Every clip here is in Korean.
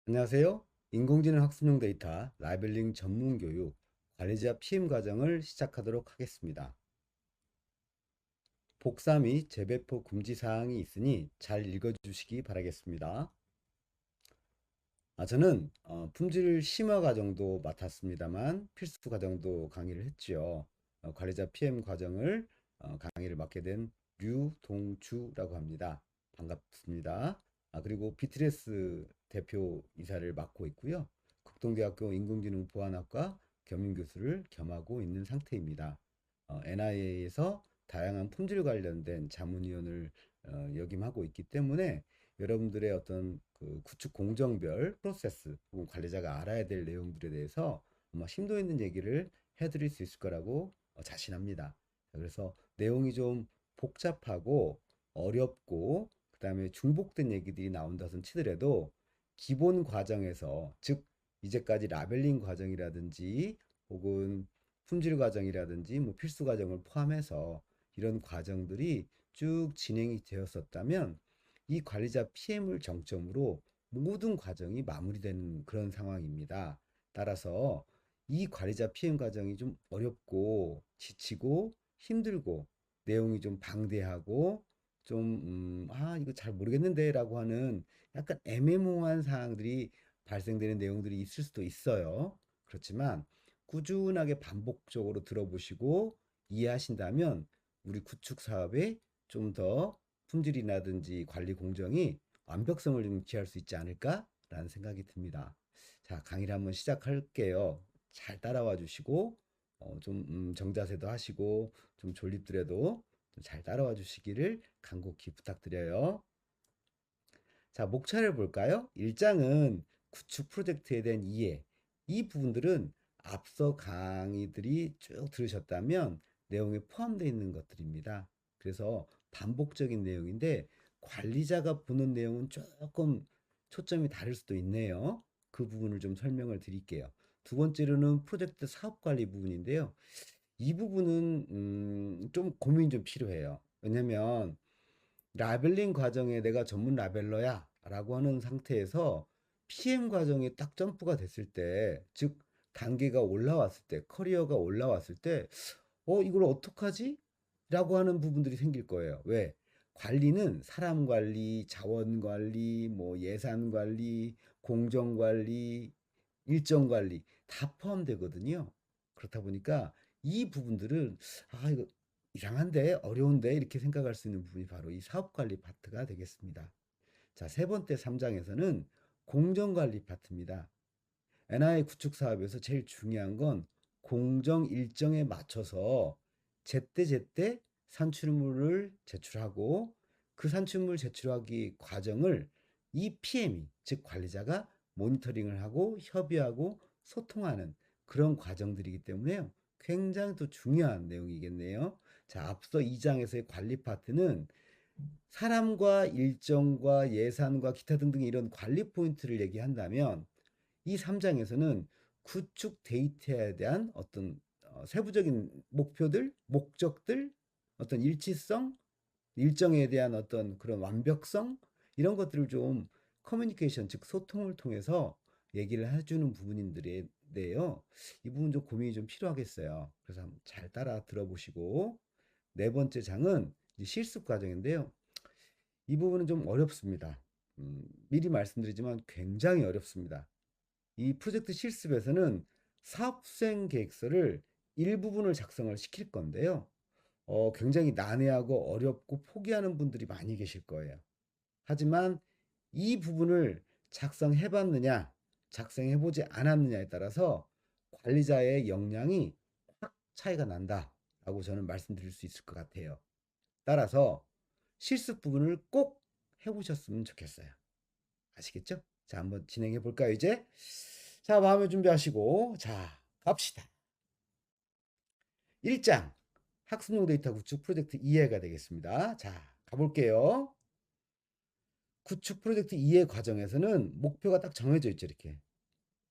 안녕하세요. 인공지능 학습용 데이터 라벨링 전문 교육 관리자 PM 과정을 시작하도록 하겠습니다. 복사 및 재배포 금지 사항이 있으니 잘 읽어주시기 바라겠습니다. 저는 품질 심화 과정도 맡았습니다만 필수 과정도 강의를 했지요. 관리자 PM 과정을 강의를 맡게 된 류동주라고 합니다. 반갑습니다. 그리고 BTS 대표 이사를 맡고 있고요. 국동대학교 인공지능 보안학과 겸임교수를 겸하고 있는 상태입니다. NIA에서 다양한 품질 관련된 자문위원을 역임하고 있기 때문에 여러분들의 어떤 그 구축 공정별 프로세스 혹은 관리자가 알아야 될 내용들에 대해서 아마 심도 있는 얘기를 해드릴 수 있을 거라고 자신합니다. 그래서 내용이 좀 복잡하고 어렵고 그다음에 중복된 얘기들이 나온다선 치더라도 기본 과정에서 즉 이제까지 라벨링 과정이라든지 혹은 품질 과정이라든지 뭐 필수 과정을 포함해서 이런 과정들이 쭉 진행이 되었었다면 이 관리자 PM을 정점으로 모든 과정이 마무리되는 그런 상황입니다. 따라서 이 관리자 PM 과정이 좀 어렵고 지치고 힘들고 내용이 좀 방대하고 좀 이거 잘 모르겠는데 라고 하는 약간 애매모호한 사항들이 발생되는 내용들이 있을 수도 있어요. 그렇지만 꾸준하게 반복적으로 들어보시고 이해하신다면 우리 구축 사업에 좀 더 품질이라든지 관리 공정이 완벽성을 좀 기할 수 있지 않을까라는 생각이 듭니다. 자, 강의를 한번 시작할게요. 잘 따라와 주시고 좀 정자세도 하시고 좀 졸립더라도 잘 따라와 주시기를 간곡히 부탁드려요. 자, 목차를 볼까요? 1장은 구축 프로젝트에 대한 이해. 이 부분들은 앞서 강의들이 쭉 들으셨다면 내용에 포함되어 있는 것들입니다. 그래서 반복적인 내용인데 관리자가 보는 내용은 조금 초점이 다를 수도 있네요. 그 부분을 좀 설명을 드릴게요. 두 번째로는 프로젝트 사업 관리 부분인데요. 이 부분은 좀 고민이 좀 필요해요. 왜냐면 라벨링 과정에 내가 전문 라벨러야 라고 하는 상태에서 PM 과정에 딱 점프가 됐을 때, 즉 단계가 올라왔을 때, 커리어가 올라왔을 때, 이걸 어떡하지? 라고 하는 부분들이 생길 거예요. 왜? 관리는 사람 관리, 자원 관리, 뭐 예산 관리, 공정 관리, 일정 관리 다 포함되거든요. 그렇다 보니까 이 부분들은 이거 이상한데 어려운데 이렇게 생각할 수 있는 부분이 바로 이 사업 관리 파트가 되겠습니다. 자, 세 번째 3장에서는 공정 관리 파트입니다. NI 구축 사업에서 제일 중요한 건 공정 일정에 맞춰서 제때제때 산출물을 제출하고 그 산출물 제출하기 과정을 이 PM이 즉 관리자가 모니터링을 하고 협의하고 소통하는 그런 과정들이기 때문에요. 굉장히 또 중요한 내용이겠네요. 자, 앞서 2장에서의 관리 파트는 사람과 일정과 예산과 기타 등등 이런 관리 포인트를 얘기한다면 이 3장에서는 구축 데이터에 대한 어떤 세부적인 목표들, 목적들, 어떤 일치성, 일정에 대한 어떤 그런 완벽성 이런 것들을 좀 커뮤니케이션 즉 소통을 통해서 얘기를 해주는 부분인데요. 이 부분 좀 고민이 좀 필요하겠어요. 그래서 한번 잘 따라 들어보시고 네 번째 장은 실습 과정인데요. 이 부분은 좀 어렵습니다. 미리 말씀드리지만 굉장히 어렵습니다. 이 프로젝트 실습에서는 사업 수행 계획서를 일부분을 작성을 시킬 건데요. 굉장히 난해하고 어렵고 포기하는 분들이 많이 계실 거예요. 하지만 이 부분을 작성해 봤느냐, 작성해 보지 않았느냐에 따라서 관리자의 역량이 확 차이가 난다라고 저는 말씀드릴 수 있을 것 같아요. 따라서 실습 부분을 꼭 해보셨으면 좋겠어요. 아시겠죠? 자, 한번 진행해 볼까요, 이제? 자, 마음의 준비하시고, 자, 갑시다. 1장, 학습용 데이터 구축 프로젝트 이해가 되겠습니다. 자, 가볼게요. 구축 프로젝트 이해 과정에서는 목표가 딱 정해져 있죠, 이렇게.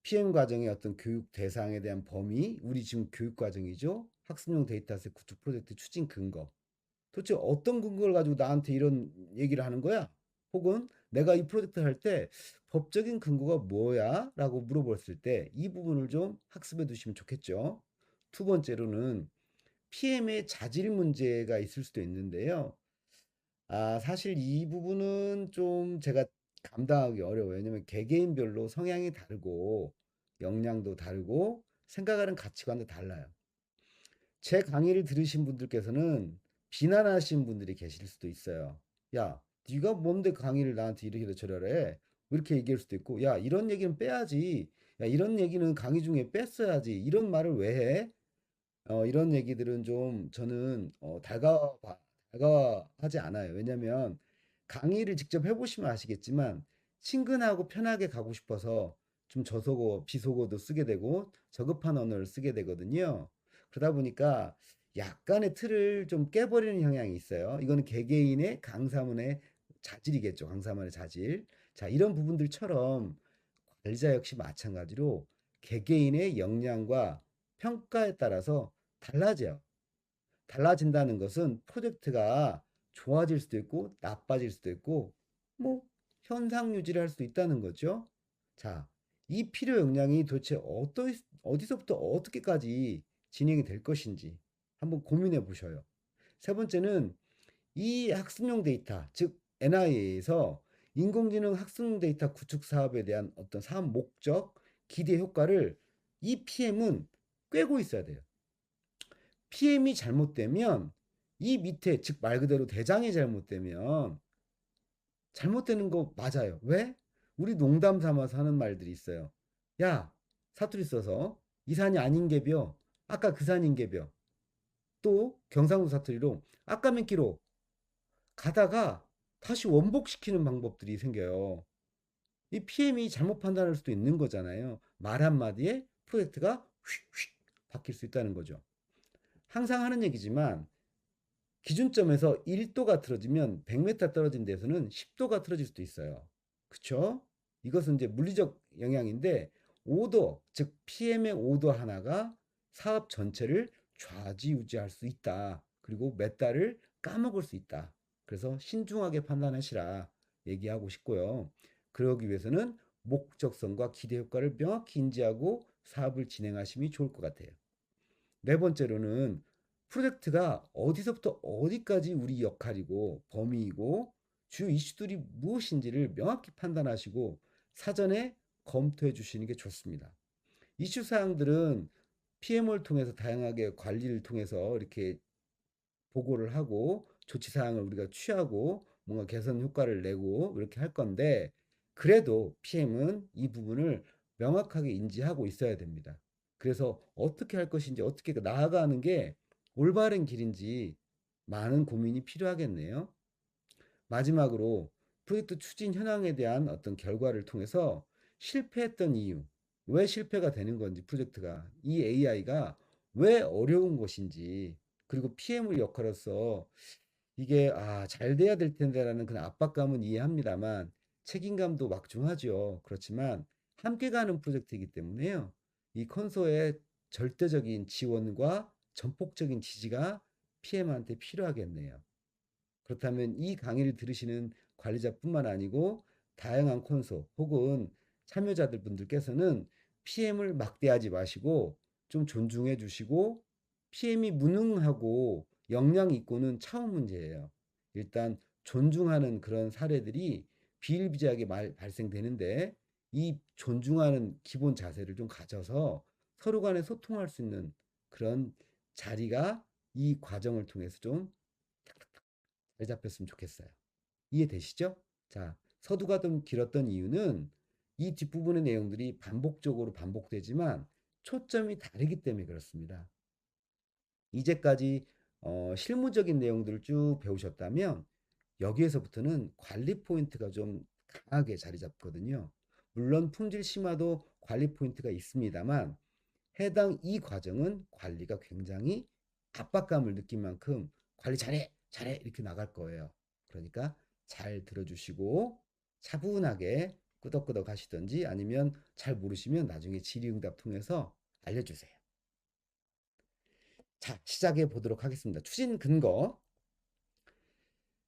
PM 과정의 어떤 교육 대상에 대한 범위, 우리 지금 교육 과정이죠. 학습용 데이터셋 구축 프로젝트 추진 근거. 도대체 어떤 근거를 가지고 나한테 이런 얘기를 하는 거야? 혹은 내가 이 프로젝트를 할 때 법적인 근거가 뭐야? 라고 물어봤을 때 이 부분을 좀 학습해 두시면 좋겠죠. 두 번째로는 PM의 자질 문제가 있을 수도 있는데요. 사실 이 부분은 좀 제가 감당하기 어려워요. 왜냐면 개개인별로 성향이 다르고 역량도 다르고 생각하는 가치관도 달라요. 제 강의를 들으신 분들께서는 비난하신 분들이 계실 수도 있어요. 야, 네가 뭔데 강의를 나한테 이렇게 저래래? 이렇게 얘기할 수도 있고, 야, 이런 얘기는 빼야지. 야, 이런 얘기는 강의 중에 뺐어야지. 이런 말을 왜 해? 이런 얘기들은 좀 저는 달가워하지 않아요. 왜냐면 강의를 직접 해보시면 아시겠지만 친근하고 편하게 가고 싶어서 좀 저속어, 비속어도 쓰게 되고 저급한 언어를 쓰게 되거든요. 그러다 보니까 약간의 틀을 좀 깨버리는 경향이 있어요. 이거는 개개인의 강사문의 자질이겠죠. 강사문의 자질. 자, 이런 부분들처럼 관리자 역시 마찬가지로 개개인의 역량과 평가에 따라서 달라져요. 달라진다는 것은 프로젝트가 좋아질 수도 있고 나빠질 수도 있고 뭐 현상 유지를 할 수도 있다는 거죠. 자, 이 필요 역량이 도대체 어디서부터 어떻게까지 진행이 될 것인지 한번 고민해 보셔요. 세 번째는 이 학습용 데이터, 즉 NIA에서 인공지능 학습용 데이터 구축 사업에 대한 어떤 사업 목적, 기대 효과를 이 PM은 꿰고 있어야 돼요. PM이 잘못되면 이 밑에 즉 말 그대로 대장이 잘못되면 잘못되는 거 맞아요. 왜? 우리 농담 삼아서 하는 말들이 있어요. 야, 사투리 써서 이 산이 아닌 게벼. 아까 그 산인 게벼. 또 경상도 사투리로 아까 몇 킬로 가다가 다시 원복시키는 방법들이 생겨요. 이 PM이 잘못 판단할 수도 있는 거잖아요. 말 한마디에 프로젝트가 휙휙 바뀔 수 있다는 거죠. 항상 하는 얘기지만 기준점에서 1도가 틀어지면 100m 떨어진 데서는 10도가 틀어질 수도 있어요. 그쵸? 이것은 이제 물리적 영향인데 오도, 즉 PM의 오도 하나가 사업 전체를 좌지우지할 수 있다. 그리고 몇 달을 까먹을 수 있다. 그래서 신중하게 판단하시라 얘기하고 싶고요. 그러기 위해서는 목적성과 기대 효과를 명확히 인지하고 사업을 진행하심이 좋을 것 같아요. 네 번째로는 프로젝트가 어디서부터 어디까지 우리 역할이고 범위이고 주요 이슈들이 무엇인지를 명확히 판단하시고 사전에 검토해 주시는 게 좋습니다. 이슈 사항들은 PM을 통해서 다양하게 관리를 통해서 이렇게 보고를 하고 조치 사항을 우리가 취하고 뭔가 개선 효과를 내고 이렇게 할 건데 그래도 PM은 이 부분을 명확하게 인지하고 있어야 됩니다. 그래서 어떻게 할 것인지 어떻게 나아가는 게 올바른 길인지 많은 고민이 필요하겠네요. 마지막으로 프로젝트 추진 현황에 대한 어떤 결과를 통해서 실패했던 이유, 왜 실패가 되는 건지 프로젝트가 이 AI가 왜 어려운 것인지 그리고 PM의 역할로서 이게 잘 돼야 될 텐데라는 그런 압박감은 이해합니다만 책임감도 막중하죠. 그렇지만 함께 가는 프로젝트이기 때문에요. 이 콘소의 절대적인 지원과 전폭적인 지지가 PM한테 필요하겠네요. 그렇다면 이 강의를 들으시는 관리자뿐만 아니고 다양한 콘소 혹은 참여자들 분들께서는 PM을 막대하지 마시고 좀 존중해 주시고 PM이 무능하고 역량이 있고는 차원 문제예요. 일단 존중하는 그런 사례들이 비일비재하게 발생되는데 이 존중하는 기본 자세를 좀 가져서 서로 간에 소통할 수 있는 그런 자리가 이 과정을 통해서 좀 잘 잡혔으면 좋겠어요. 이해되시죠? 자, 서두가 좀 길었던 이유는 이 뒷부분의 내용들이 반복적으로 반복되지만 초점이 다르기 때문에 그렇습니다. 이제까지 실무적인 내용들을 쭉 배우셨다면 여기에서부터는 관리 포인트가 좀 강하게 자리 잡거든요. 물론 품질 심화도 관리 포인트가 있습니다만 해당 이 과정은 관리가 굉장히 압박감을 느낀 만큼 관리 잘해, 잘해 이렇게 나갈 거예요. 그러니까 잘 들어주시고 차분하게 끄덕끄덕 하시던지 아니면 잘 모르시면 나중에 질의응답 통해서 알려주세요. 자, 시작해 보도록 하겠습니다. 추진 근거.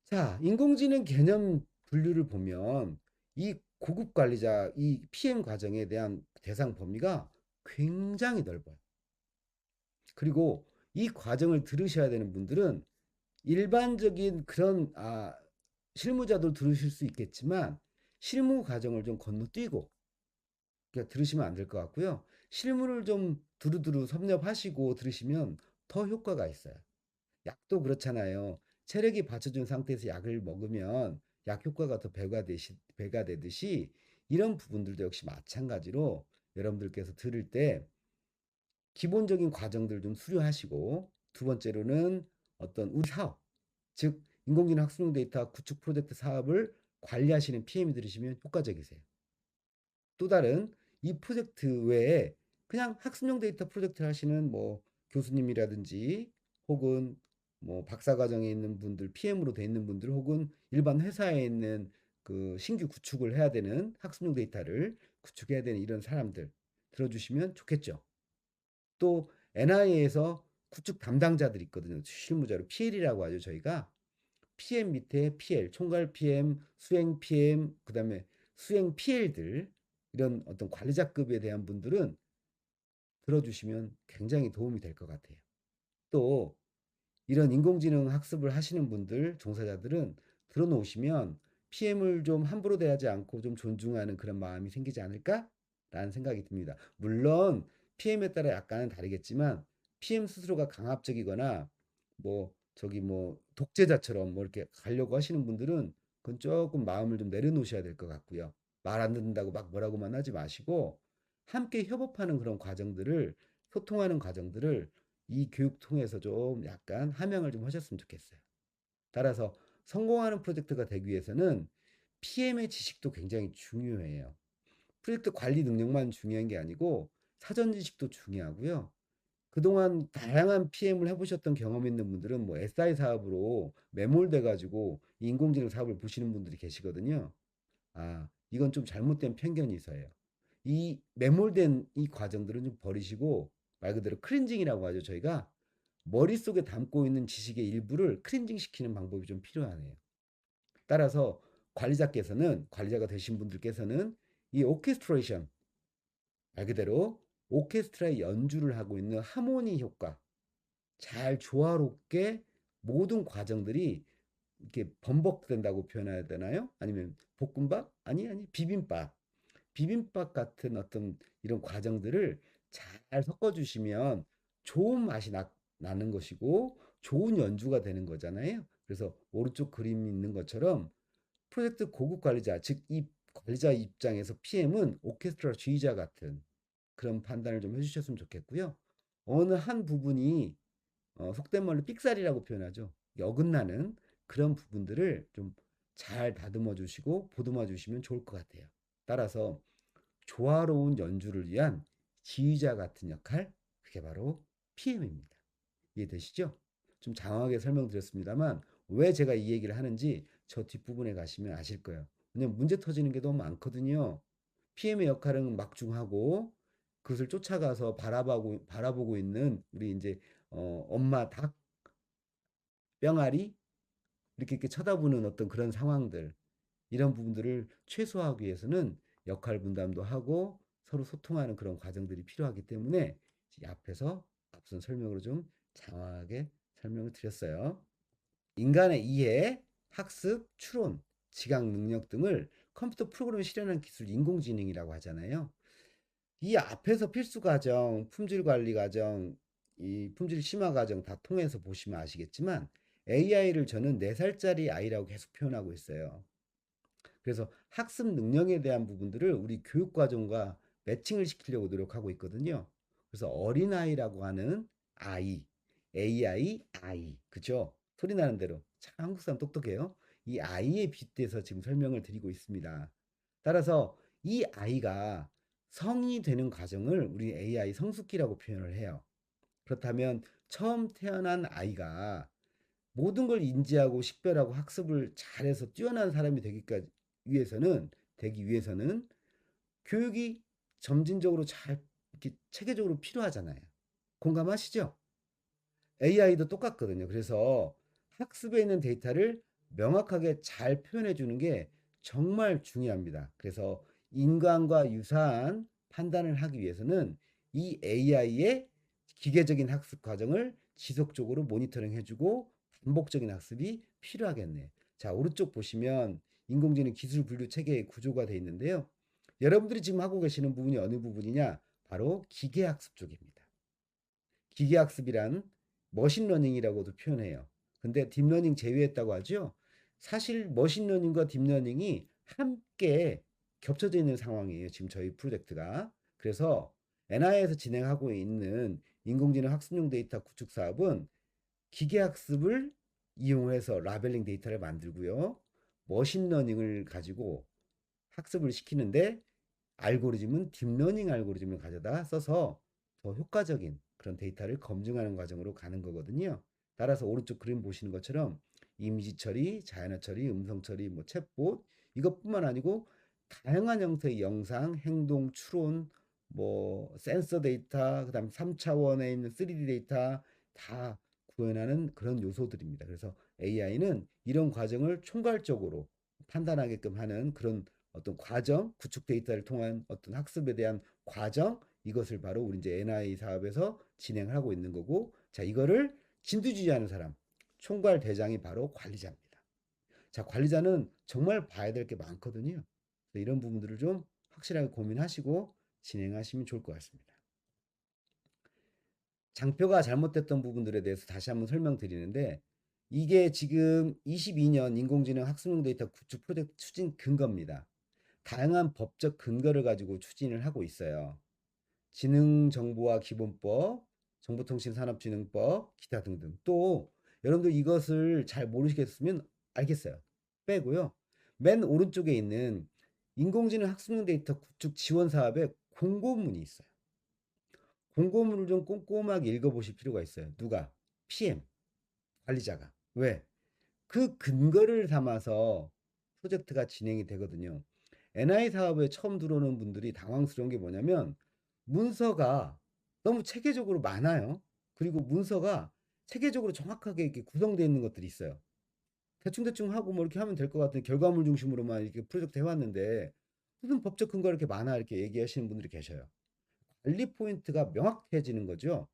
자, 인공지능 개념 분류를 보면 이 고급 관리자, 이 PM 과정에 대한 대상 범위가 굉장히 넓어요. 그리고 이 과정을 들으셔야 되는 분들은 일반적인 그런 실무자도 들으실 수 있겠지만 실무 과정을 좀 건너뛰고 그러니까 들으시면 안 될 것 같고요. 실무를 좀 두루두루 섭렵하시고 들으시면 더 효과가 있어요. 약도 그렇잖아요. 체력이 받쳐준 상태에서 약을 먹으면 약 효과가 더 배가 되듯이 이런 부분들도 역시 마찬가지로 여러분들께서 들을 때 기본적인 과정들 좀 수료하시고 두 번째로는 어떤 우리 사업, 즉 인공지능 학습용 데이터 구축 프로젝트 사업을 관리하시는 PM이 들으시면 효과적이세요. 또 다른 이 프로젝트 외에 그냥 학습용 데이터 프로젝트를 하시는 뭐 교수님이라든지 혹은 뭐 박사과정에 있는 분들, PM으로 돼 있는 분들 혹은 일반 회사에 있는 그 신규 구축을 해야 되는 학습용 데이터를 구축해야 되는 이런 사람들 들어주시면 좋겠죠. 또 NIA에서 구축 담당자들이 있거든요. 실무자로 PL이라고 하죠, 저희가. PM 밑에 PL, 총괄 PM, 수행 PM, 그다음에 수행 PL들 이런 어떤 관리자급에 대한 분들은 들어주시면 굉장히 도움이 될 것 같아요. 또 이런 인공지능 학습을 하시는 분들, 종사자들은 들어놓으시면 PM을 좀 함부로 대하지 않고 좀 존중하는 그런 마음이 생기지 않을까라는 생각이 듭니다. 물론 PM에 따라 약간은 다르겠지만 PM 스스로가 강압적이거나 뭐 저기 뭐 독재자처럼 뭐 이렇게 가려고 하시는 분들은 그건 조금 마음을 좀 내려놓으셔야 될 것 같고요. 말 안 듣는다고 막 뭐라고만 하지 마시고 함께 협업하는 그런 과정들을 소통하는 과정들을 이 교육 통해서 좀 약간 함양을 좀 하셨으면 좋겠어요. 따라서 성공하는 프로젝트가 되기 위해서는 PM의 지식도 굉장히 중요해요. 프로젝트 관리 능력만 중요한 게 아니고 사전 지식도 중요하고요. 그동안 다양한 PM을 해보셨던 경험 있는 분들은 뭐 SI 사업으로 매몰돼 가지고 인공지능 사업을 보시는 분들이 계시거든요. 이건 좀 잘못된 편견이 있어요. 이 매몰된 이 과정들은 좀 버리시고 말 그대로 크린징이라고 하죠. 저희가 머릿속에 담고 있는 지식의 일부를 크린징 시키는 방법이 좀 필요하네요. 따라서 관리자가 되신 분들께서는 이 오케스트레이션, 말 그대로 오케스트라의 연주를 하고 있는 하모니 효과, 잘 조화롭게 모든 과정들이 이렇게 번복된다고 표현해야 되나요? 아니면 볶음밥? 아니, 비빔밥. 비빔밥 같은 어떤 이런 과정들을 잘 섞어주시면 좋은 맛이 나는 것이고 좋은 연주가 되는 거잖아요. 그래서 오른쪽 그림이 있는 것처럼 프로젝트 고급 관리자, 즉 이 관리자 입장에서 PM은 오케스트라 주의자 같은 그런 판단을 좀 해주셨으면 좋겠고요. 어느 한 부분이 속된 말로 삑사리라고 표현하죠. 어긋나는 그런 부분들을 좀 잘 다듬어 주시고 보듬어 주시면 좋을 것 같아요. 따라서 조화로운 연주를 위한 지휘자 같은 역할, 그게 바로 PM입니다. 이해되시죠? 좀 장황하게 설명드렸습니다만 왜 제가 이 얘기를 하는지 저 뒷부분에 가시면 아실 거예요. 왜냐면 문제 터지는 게 너무 많거든요. PM의 역할은 막중하고 그것을 쫓아가서 바라보고 있는 우리 이제 엄마 닭 뿅아리 이렇게 쳐다보는 어떤 그런 상황들 이런 부분들을 최소화하기 위해서는 역할 분담도 하고 서로 소통하는 그런 과정들이 필요하기 때문에 앞에서 앞선 설명으로 좀 장황하게 설명을 드렸어요. 인간의 이해, 학습, 추론, 지각 능력 등을 컴퓨터 프로그램에 실현하는 기술 인공지능이라고 하잖아요. 이 앞에서 필수 과정, 품질 관리 과정, 이 품질 심화 과정 다 통해서 보시면 아시겠지만 AI를 저는 4살짜리 아이라고 계속 표현하고 있어요. 그래서 학습 능력에 대한 부분들을 우리 교육 과정과 매칭을 시키려고 노력하고 있거든요. 그래서 어린아이라고 하는 아이, AI, 아이. 그죠? 소리 나는 대로. 참 한국 사람 똑똑해요. 이 아이에 빗대서 지금 설명을 드리고 있습니다. 따라서 이 아이가 성이 되는 과정을 우리 AI 성숙기라고 표현을 해요. 그렇다면 처음 태어난 아이가 모든 걸 인지하고 식별하고 학습을 잘해서 뛰어난 사람이 되기 위해서는 교육이 점진적으로 잘 이렇게 체계적으로 필요하잖아요. 공감하시죠? AI도 똑같거든요. 그래서 학습에 있는 데이터를 명확하게 잘 표현해 주는 게 정말 중요합니다. 그래서 인간과 유사한 판단을 하기 위해서는 이 AI의 기계적인 학습 과정을 지속적으로 모니터링 해주고 반복적인 학습이 필요하겠네. 자, 오른쪽 보시면 인공지능 기술 분류 체계의 구조가 되어 있는데요. 여러분들이 지금 하고 계시는 부분이 어느 부분이냐? 바로 기계학습 쪽입니다. 기계학습이란 머신러닝이라고도 표현해요. 근데 딥러닝 제외했다고 하죠. 사실 머신러닝과 딥러닝이 함께 겹쳐져 있는 상황이에요. 지금 저희 프로젝트가. 그래서 NI에서 진행하고 있는 인공지능 학습용 데이터 구축 사업은 기계학습을 이용해서 라벨링 데이터를 만들고요. 머신러닝을 가지고 학습을 시키는데 알고리즘은 딥러닝 알고리즘을 가져다 써서 더 효과적인 그런 데이터를 검증하는 과정으로 가는 거거든요. 따라서 오른쪽 그림 보시는 것처럼 이미지 처리, 자연어 처리, 음성 처리, 뭐 챗봇 이것뿐만 아니고 다양한 형태의 영상, 행동, 추론, 뭐 센서 데이터, 그다음 3차원에 있는 3D 데이터 다 구현하는 그런 요소들입니다. 그래서 AI는 이런 과정을 총괄적으로 판단하게끔 하는 그런 어떤 과정, 구축 데이터를 통한 어떤 학습에 대한 과정, 이것을 바로 우리 이제 NI 사업에서 진행하고 있는 거고, 자, 이거를 진두지휘하는 사람, 총괄 대장이 바로 관리자입니다. 자, 관리자는 정말 봐야 될 게 많거든요. 이런 부분들을 좀 확실하게 고민하시고 진행하시면 좋을 것 같습니다. 장표가 잘못됐던 부분들에 대해서 다시 한번 설명드리는데, 이게 지금 22년 인공지능 학습용 데이터 구축 프로젝트 추진 근거입니다. 다양한 법적 근거를 가지고 추진을 하고 있어요. 지능정보화 기본법, 정보통신산업진흥법, 기타 등등. 또 여러분들 이것을 잘 모르시겠으면 알겠어요. 빼고요. 맨 오른쪽에 있는 인공지능 학습용 데이터 구축 지원 사업에 공고문이 있어요. 공고문을 좀 꼼꼼하게 읽어보실 필요가 있어요. 누가? PM, 관리자가. 왜? 그 근거를 삼아서 프로젝트가 진행이 되거든요. NI 사업에 처음 들어오는 분들이 당황스러운 게 뭐냐면 문서가 너무 체계적으로 많아요. 그리고 문서가 체계적으로 정확하게 이렇게 구성되어 있는 것들이 있어요. 대충대충 하고 뭐 이렇게 하면 될 것 같은 결과물 중심으로만 이렇게 프로젝트 해왔는데 무슨 법적 근거가 이렇게 많아 이렇게 얘기하시는 분들이 계셔요. 관리 포인트가 명확해지는 거죠.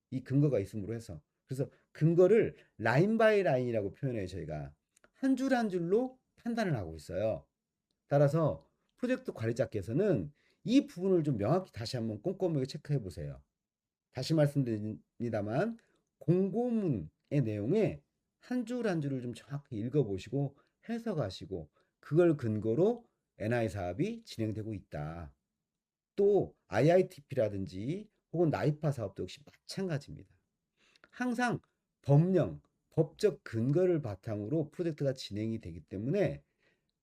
이 근거가 있음으로 해서. 그래서 근거를 라인 바이 라인이라고 표현해요, 저희가. 한 줄 한 줄로 판단을 하고 있어요. 따라서 프로젝트 관리자께서는 이 부분을 좀 명확히 다시 한번 꼼꼼하게 체크해 보세요. 다시 말씀드립니다만 공고문의 내용에 한 줄 한 줄을 좀 정확히 읽어보시고 해석하시고 그걸 근거로 NI 사업이 진행되고 있다. 또 IITP라든지 혹은 나이파 사업도 역시 마찬가지입니다. 항상 법령, 법적 근거를 바탕으로 프로젝트가 진행이 되기 때문에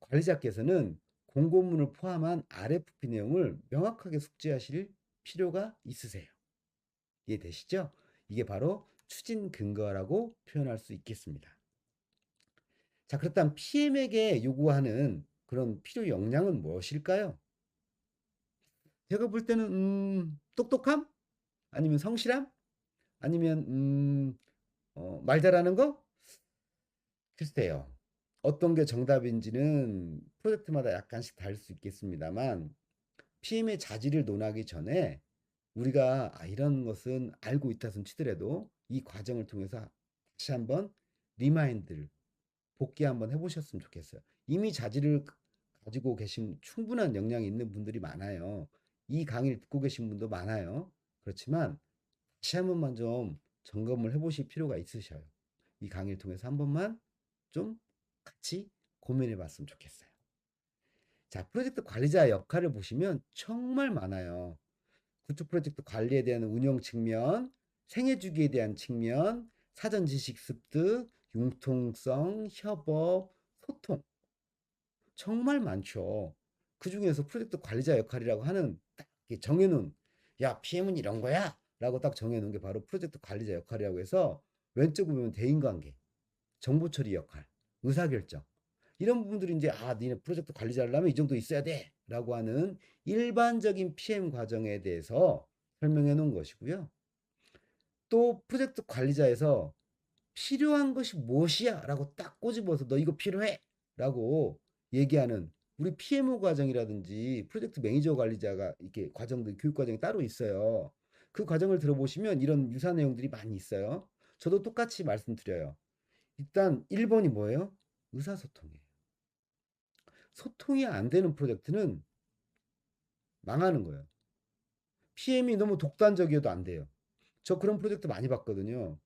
관리자께서는 공고문을 포함한 RFP 내용을 명확하게 숙지하실 필요가 있으세요. 이해되시죠? 이게 바로 추진 근거라고 표현할 수 있겠습니다. 자, 그렇다면 PM에게 요구하는 그런 필요 역량은 무엇일까요? 제가 볼 때는 똑똑함? 아니면 성실함? 아니면 말 잘하는 거? 글쎄요. 어떤 게 정답인지는 프로젝트마다 약간씩 다를 수 있겠습니다만 PM의 자질을 논하기 전에 우리가 이런 것은 알고 있다는 치더라도 이 과정을 통해서 다시 한번 리마인드를 복귀 한번 해보셨으면 좋겠어요. 이미 자질을 가지고 계신 충분한 역량이 있는 분들이 많아요. 이 강의를 듣고 계신 분도 많아요. 그렇지만 다시 한 번만 좀 점검을 해보실 필요가 있으셔요. 이 강의를 통해서 한 번만 좀 같이 고민해 봤으면 좋겠어요. 자, 프로젝트 관리자 역할을 보시면 정말 많아요. 구축 프로젝트 관리에 대한 운영 측면, 생애 주기에 대한 측면, 사전 지식 습득, 융통성, 협업, 소통. 정말 많죠. 그 중에서 프로젝트 관리자 역할이라고 하는 딱 정해놓은, 야, PM은 이런 거야! 라고 딱 정해놓은 게 바로 프로젝트 관리자 역할이라고 해서 왼쪽을 보면 대인관계, 정보 처리 역할, 의사결정. 이런 부분들이 이제, 니네 프로젝트 관리자를 하면 이 정도 있어야 돼! 라고 하는 일반적인 PM 과정에 대해서 설명해 놓은 것이고요. 또 프로젝트 관리자에서 필요한 것이 무엇이야? 라고 딱 꼬집어서 너 이거 필요해? 라고 얘기하는 우리 PMO 과정이라든지 프로젝트 매니저 관리자가 이렇게 과정들 교육 과정이 따로 있어요. 그 과정을 들어보시면 이런 유사 내용들이 많이 있어요. 저도 똑같이 말씀드려요. 일단 1번이 뭐예요? 의사소통이에요. 소통이 안 되는 프로젝트는 망하는 거예요. PM이 너무 독단적이어도 안 돼요. 저 그런 프로젝트 많이 봤거든요.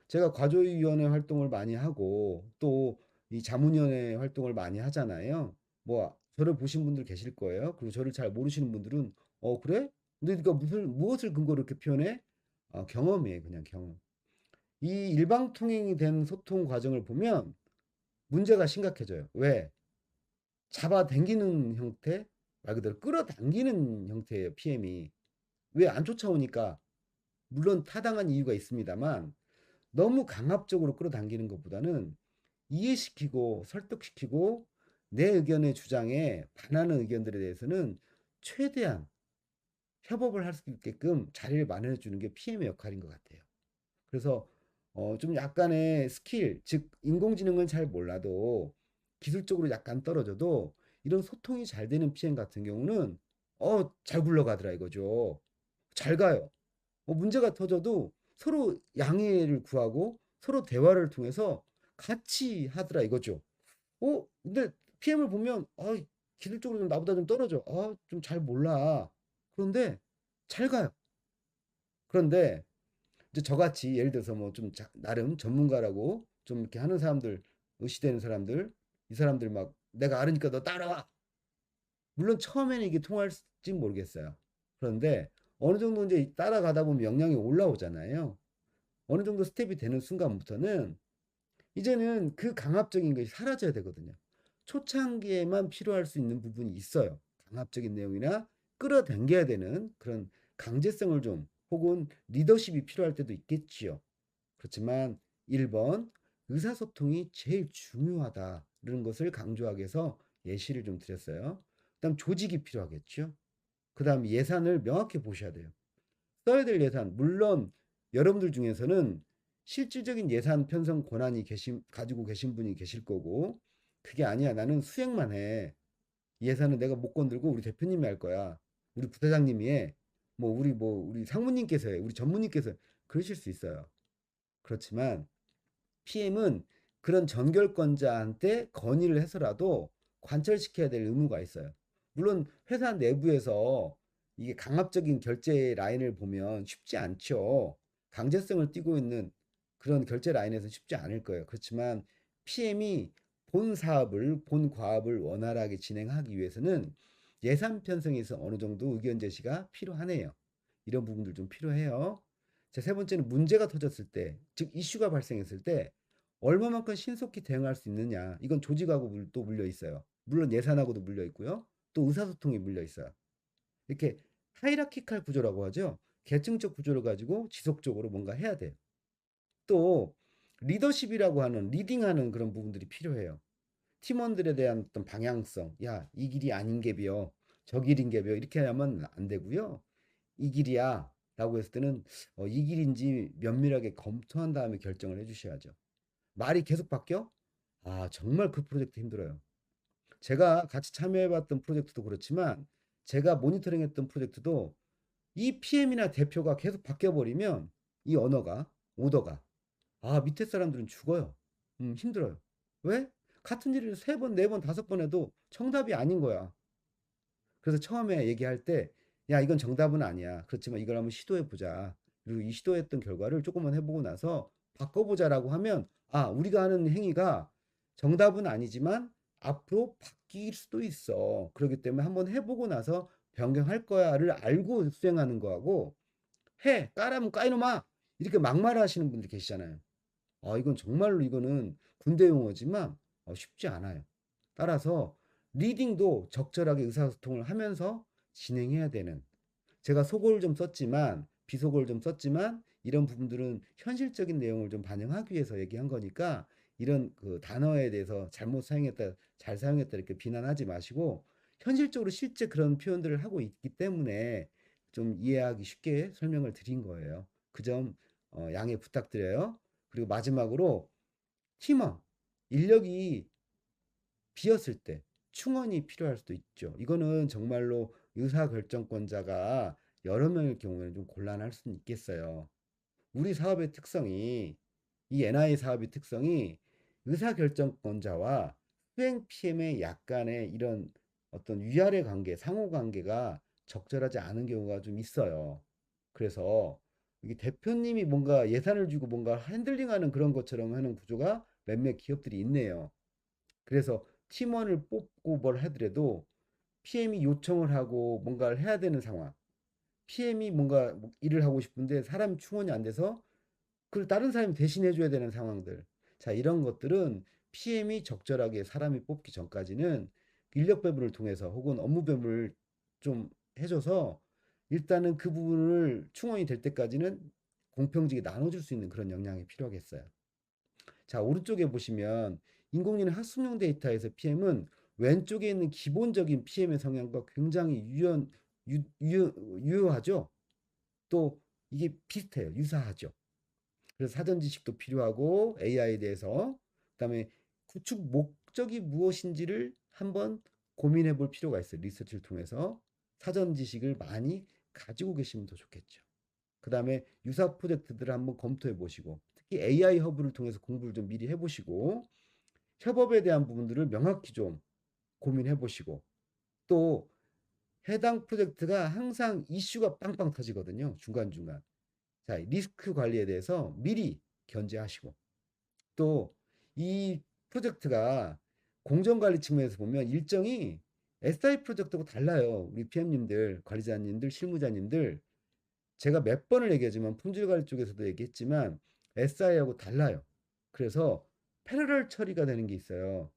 제가 과조위원회 활동을 많이 하고 또 이 자문위원회 활동을 많이 하잖아요. 뭐 저를 보신 분들 계실 거예요. 그리고 저를 잘 모르시는 분들은 그래? 근데 그러니까 무엇을 근거로 이렇게 표현해? 경험이에요. 그냥 경험. 이 일방통행이 된 소통 과정을 보면 문제가 심각해져요. 왜? 잡아당기는 형태, 말 그대로 끌어당기는 형태예요. PM이. 왜 안 쫓아오니까 물론 타당한 이유가 있습니다만 너무 강압적으로 끌어당기는 것보다는 이해시키고 설득시키고 내 의견의 주장에 반하는 의견들에 대해서는 최대한 협업을 할 수 있게끔 자리를 마련해 주는 게 PM의 역할인 것 같아요. 그래서 좀 약간의 스킬, 즉 인공지능은 잘 몰라도 기술적으로 약간 떨어져도 이런 소통이 잘 되는 PM 같은 경우는 잘 굴러가더라 이거죠. 잘 가요. 문제가 터져도 서로 양해를 구하고 서로 대화를 통해서 같이 하더라 이거죠. 근데 PM을 보면 기술적으로 좀 나보다 좀 떨어져. 좀 잘 몰라. 그런데 잘 가요. 그런데 이제 저같이 예를 들어서 뭐 좀 나름 전문가라고 좀 이렇게 하는 사람들, 의시되는 사람들, 이 사람들 막 내가 아르니까 너 따라와. 물론 처음에는 이게 통할지 모르겠어요. 그런데 어느 정도 이제 따라가다 보면 역량이 올라오잖아요. 어느 정도 스텝이 되는 순간부터는 이제는 그 강압적인 것이 사라져야 되거든요. 초창기에만 필요할 수 있는 부분이 있어요. 강압적인 내용이나 끌어당겨야 되는 그런 강제성을 좀 혹은 리더십이 필요할 때도 있겠지요. 그렇지만 1번 의사소통이 제일 중요하다는 것을 강조하기 위해서 예시를 좀 드렸어요. 그다음 조직이 필요하겠죠. 그다음 예산을 명확히 보셔야 돼요. 써야 될 예산, 물론 여러분들 중에서는 실질적인 예산 편성 권한이 가지고 계신 분이 계실 거고, 그게 아니야. 나는 수행만 해. 예산은 내가 못 건들고 우리 대표님이 할 거야. 우리 부사장님이 해. 우리 상무님께서 해. 우리 전무님께서 해. 그러실 수 있어요. 그렇지만 PM은 그런 전결권자한테 건의를 해서라도 관철시켜야 될 의무가 있어요. 물론 회사 내부에서 이게 강압적인 결제 라인을 보면 쉽지 않죠. 강제성을 띠고 있는 그런 결제 라인에서 쉽지 않을 거예요. 그렇지만 PM이 본 사업을, 본 과업을 원활하게 진행하기 위해서는 예산 편성에서 어느 정도 의견 제시가 필요하네요. 이런 부분들 좀 필요해요. 자, 세 번째는 문제가 터졌을 때, 즉 이슈가 발생했을 때 얼마만큼 신속히 대응할 수 있느냐. 이건 조직하고 또 물려 있어요. 물론 예산하고도 물려 있고요. 또 의사소통이 물려 있어요. 이렇게 하이라키칼 구조라고 하죠. 계층적 구조를 가지고 지속적으로 뭔가 해야 돼요. 또 리더십이라고 하는 리딩하는 그런 부분들이 필요해요. 팀원들에 대한 어떤 방향성, 야, 이 길이 아닌 게 비어, 저 길인 게 비어 이렇게 하면 안 되고요. 이 길이야 라고 했을 때는 이 길인지 면밀하게 검토한 다음에 결정을 해주셔야죠. 말이 계속 바뀌어? 정말 그 프로젝트 힘들어요. 제가 같이 참여해봤던 프로젝트도 그렇지만 제가 모니터링했던 프로젝트도 이 PM이나 대표가 계속 바뀌어버리면 이 언어가, 오더가 밑에 사람들은 죽어요. 힘들어요. 왜? 같은 일을 세 번, 네 번, 다섯 번 해도 정답이 아닌 거야. 그래서 처음에 얘기할 때, 야, 이건 정답은 아니야. 그렇지만 이걸 한번 시도해보자. 그리고 이 시도했던 결과를 조금만 해보고 나서 바꿔보자라고 하면, 우리가 하는 행위가 정답은 아니지만 앞으로 바뀔 수도 있어. 그렇기 때문에 한번 해보고 나서 변경할 거야를 알고 수행하는 거하고, 까라면 까이놈아! 이렇게 막말하시는 분들 계시잖아요. 이건 정말로 이거는 군대 용어지만 쉽지 않아요. 따라서 리딩도 적절하게 의사소통을 하면서 진행해야 되는 제가 속어를 좀 썼지만 비속어를 좀 썼지만 이런 부분들은 현실적인 내용을 좀 반영하기 위해서 얘기한 거니까 이런 그 단어에 대해서 잘못 사용했다, 잘 사용했다 이렇게 비난하지 마시고 현실적으로 실제 그런 표현들을 하고 있기 때문에 좀 이해하기 쉽게 설명을 드린 거예요. 그 점 양해 부탁드려요. 그리고 마지막으로 팀원 인력이 비었을 때 충원이 필요할 수도 있죠. 이거는 정말로 의사결정권자가 여러 명일 경우에는 좀 곤란할 수는 있겠어요. 우리 사업의 특성이, 이 NI 사업의 특성이 의사결정권자와 수행 PM의 약간의 이런 어떤 위아래 관계, 상호 관계가 적절하지 않은 경우가 좀 있어요. 그래서 이게 대표님이 뭔가 예산을 주고 뭔가 핸들링하는 그런 것처럼 하는 구조가 몇몇 기업들이 있네요. 그래서 팀원을 뽑고 뭘 하더라도 PM이 요청을 하고 뭔가를 해야 되는 상황. PM이 뭔가 일을 하고 싶은데 사람 충원이 안 돼서 그걸 다른 사람이 대신해 줘야 되는 상황들. 자, 이런 것들은 PM이 적절하게 사람이 뽑기 전까지는 인력 배분을 통해서 혹은 업무 배분을 좀 해줘서 일단은 그 부분을 충원이 될 때까지는 공평하게 나눠줄 수 있는 그런 역량이 필요하겠어요. 자, 오른쪽에 보시면 인공지능 학습용 데이터에서 PM은 왼쪽에 있는 기본적인 PM의 성향과 굉장히 유효하죠. 또 이게 비슷해요. 유사하죠. 그래서 사전 지식도 필요하고 AI에 대해서 그다음에 구축 목적이 무엇인지를 한번 고민해 볼 필요가 있어요. 리서치를 통해서 사전 지식을 많이 가지고 계시면 더 좋겠죠. 그다음에 유사 프로젝트들을 한번 검토해 보시고 특히 AI 허브를 통해서 공부를 좀 미리 해 보시고 협업에 대한 부분들을 명확히 좀 고민해 보시고 또 해당 프로젝트가 항상 이슈가 빵빵 터지거든요. 중간중간. 자, 리스크 관리에 대해서 미리 견제하시고 또 이 프로젝트가 공정관리 측면에서 보면 일정이 SI 프로젝트하고 달라요. 우리 PM님들, 관리자님들, 실무자님들 제가 몇 번을 얘기하지만 품질관리 쪽에서도 얘기했지만 SI하고 달라요. 그래서 패러럴 처리가 되는 게 있어요.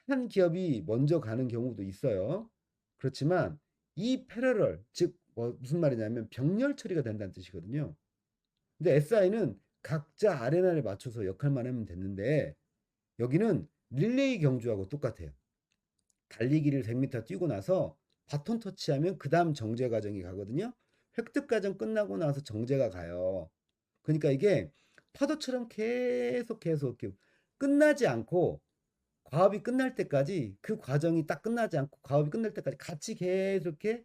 한 기업이 먼저 가는 경우도 있어요. 그렇지만 이 패러럴, 즉 무슨 말이냐면 병렬 처리가 된다는 뜻이거든요. 근데 SI는 각자 아레나에 맞춰서 역할만 하면 됐는데 여기는 릴레이 경주하고 똑같아요. 달리기를 100m 뛰고 나서 바톤 터치하면 그 다음 정제 과정이 가거든요. 획득 과정 끝나고 나서 정제가 가요. 그러니까 이게 파도처럼 계속 이렇게 끝나지 않고 과업이 끝날 때까지 그 과정이 딱 끝나지 않고 과업이 끝날 때까지 같이 계속 이렇게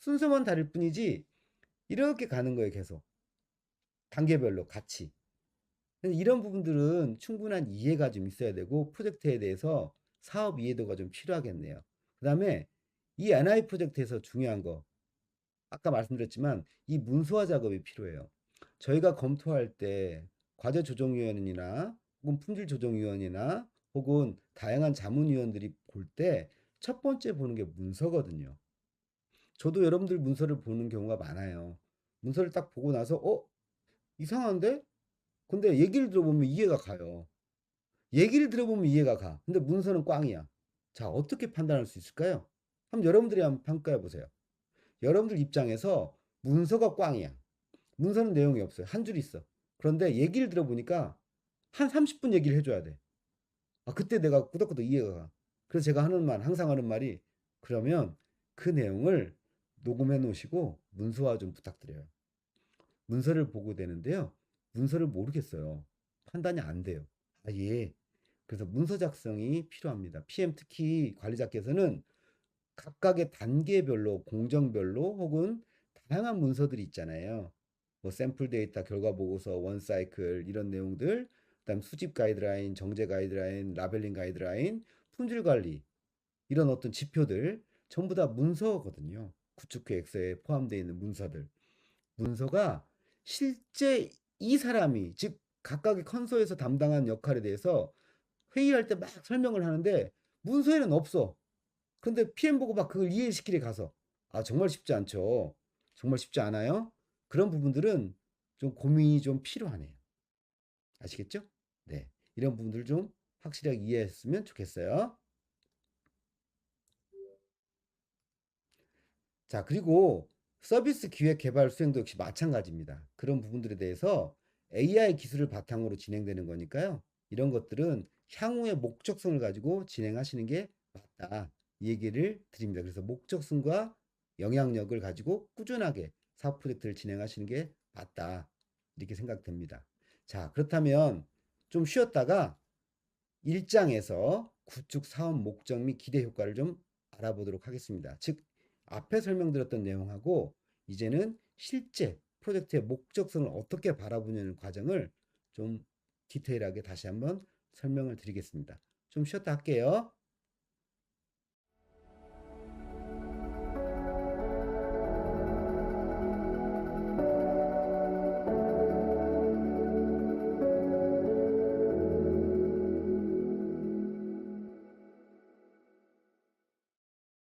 순서만 다를 뿐이지 이렇게 가는 거예요, 계속. 단계별로 같이. 이런 부분들은 충분한 이해가 좀 있어야 되고 프로젝트에 대해서 사업 이해도가 좀 필요하겠네요. 그다음에 이 NI 프로젝트에서 중요한 거 아까 말씀드렸지만 이 문서화 작업이 필요해요. 저희가 검토할 때 과제조정위원이나 혹은 품질조정위원이나 혹은 다양한 자문위원들이 볼 때 첫 번째 보는 게 문서거든요. 저도 여러분들 문서를 보는 경우가 많아요. 문서를 딱 보고 나서 이상한데? 근데 얘기를 들어보면 이해가 가요. 얘기를 들어보면 이해가 가. 근데 문서는 꽝이야. 자, 어떻게 판단할 수 있을까요? 한번 여러분들이 한번 평가해 보세요. 여러분들 입장에서 문서가 꽝이야. 문서는 내용이 없어요. 한 줄 있어. 그런데 얘기를 들어보니까 한 30분 얘기를 해줘야 돼. 아, 그때 내가 꾸덕꾸덕 이해가 가. 그래서 제가 항상 하는 말이, 그러면 그 내용을 녹음해 놓으시고 문서화 좀 부탁드려요. 문서를 보고 되는데요. 문서를 모르겠어요. 판단이 안 돼요. 아, 예. 그래서 문서 작성이 필요합니다. PM 특히 관리자께서는 각각의 단계별로, 공정별로 혹은 다양한 문서들이 있잖아요. 뭐 샘플 데이터, 결과 보고서, 원 사이클 이런 내용들, 그다음 수집 가이드라인, 정제 가이드라인, 라벨링 가이드라인, 품질 관리 이런 어떤 지표들 전부 다 문서거든요. 구축 계획서에 포함되어 있는 문서들. 문서가 실제 이 사람이 즉 각각의 컨소에서 담당한 역할에 대해서 회의할 때 막 설명을 하는데 문서에는 없어. 근데 PM 보고 막 그걸 이해시키래 가서. 아, 정말 쉽지 않죠. 정말 쉽지 않아요. 그런 부분들은 좀 고민이 좀 필요하네요. 아시겠죠? 네. 이런 부분들 좀 확실하게 이해했으면 좋겠어요. 자, 그리고 서비스 기획 개발 수행도 역시 마찬가지입니다. 그런 부분들에 대해서 AI 기술을 바탕으로 진행되는 거니까요. 이런 것들은 향후의 목적성을 가지고 진행하시는 게 맞다. 이 얘기를 드립니다. 그래서 목적성과 영향력을 가지고 꾸준하게 사업 프로젝트를 진행하시는 게 맞다. 이렇게 생각됩니다. 자, 그렇다면 좀 쉬었다가 1장에서 구축 사업 목적 및 기대 효과를 좀 알아보도록 하겠습니다. 즉, 앞에 설명드렸던 내용하고 이제는 실제 프로젝트의 목적성을 어떻게 바라보는 과정을 좀 디테일하게 다시 한번 설명을 드리겠습니다. 좀 쉬었다 할게요.